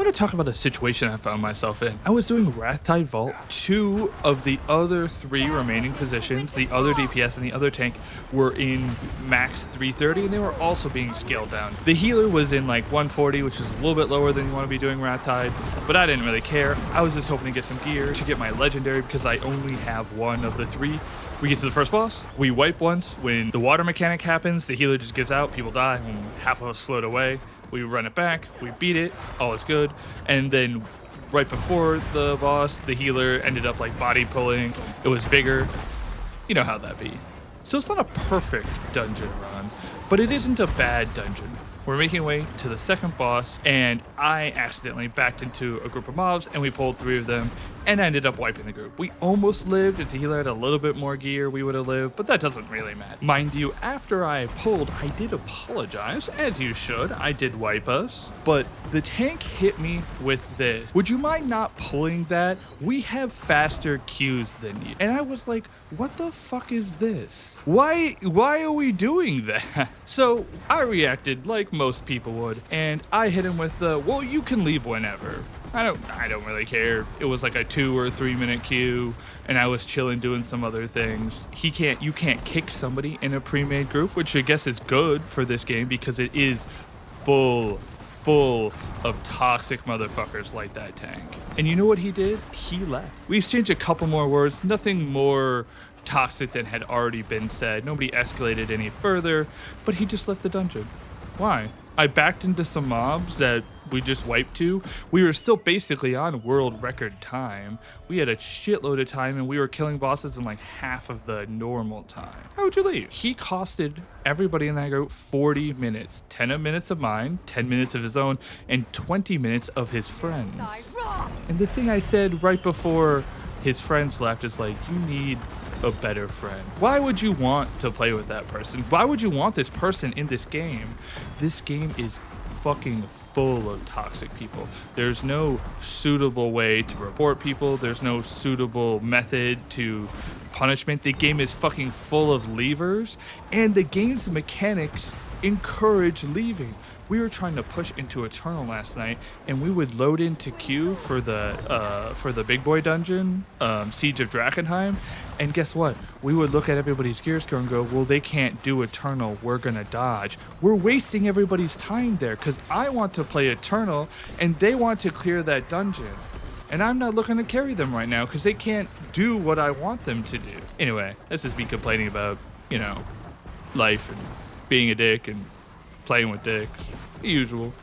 want to talk about a situation I found myself in. I was doing Wrathtide Vault. Two of the other three remaining positions, the other DPS and the other tank, were in max 330, and they were also being scaled down. The healer was in like 140, which is a little bit lower than you want to be doing Wrathtide, but I didn't really care. I was just hoping to get some gear to get my legendary because I only have one of the three. We get to the first boss, we wipe once. When the water mechanic happens, the healer just gives out, people die, and half of us float away. We run it back, we beat it, all is good. And then right before the boss, the healer ended up like body pulling. It was bigger. You know how that be. So it's not a perfect dungeon run, but it isn't a bad dungeon. We're making our way to the second boss, and I accidentally backed into a group of mobs, and we pulled 3 of them, and I ended up wiping the group. We almost lived. If the healer had a little bit more gear, we would have lived, but that doesn't really matter. Mind you, after I pulled, I did apologize, as you should. I did wipe us, but the tank hit me with this. Would you mind not pulling that? We have faster Qs than you. And I was like, what the fuck is this? Why are we doing that? So I reacted like most people would, and I hit him with the, well, you can leave whenever. I don't really care. It was like a 2 or 3 minute queue, and I was chilling doing some other things. You can't kick somebody in a pre-made group, which I guess is good for this game because it is full of toxic motherfuckers like that tank. And you know what he did? He left. We exchanged a couple more words, nothing more toxic than had already been said. Nobody escalated any further, but he just left the dungeon. Why? I backed into some mobs that we just wiped to. We were still basically on world record time. We had a shitload of time, and we were killing bosses in like half of the normal time. How would you leave? He costed everybody in that group 40 minutes. 10 minutes of mine, 10 minutes of his own, and 20 minutes of his friends. And the thing I said right before his friends left is like, you need a better friend. Why would you want to play with that person? Why would you want this person in this game? This game is fucking full of toxic people. There's no suitable way to report people. There's no suitable method to punishment. The game is fucking full of leavers, and the game's mechanics encourage leaving. We were trying to push into Eternal last night, and we would load into queue for the big boy dungeon, Siege of Drakenheim, and guess what? We would look at everybody's gear score and go, well, they can't do Eternal, we're gonna dodge. We're wasting everybody's time there, because I want to play Eternal, and they want to clear that dungeon. And I'm not looking to carry them right now, because they can't do what I want them to do. Anyway, that's just me complaining about, you know, life and being a dick and playing with dicks. The usual.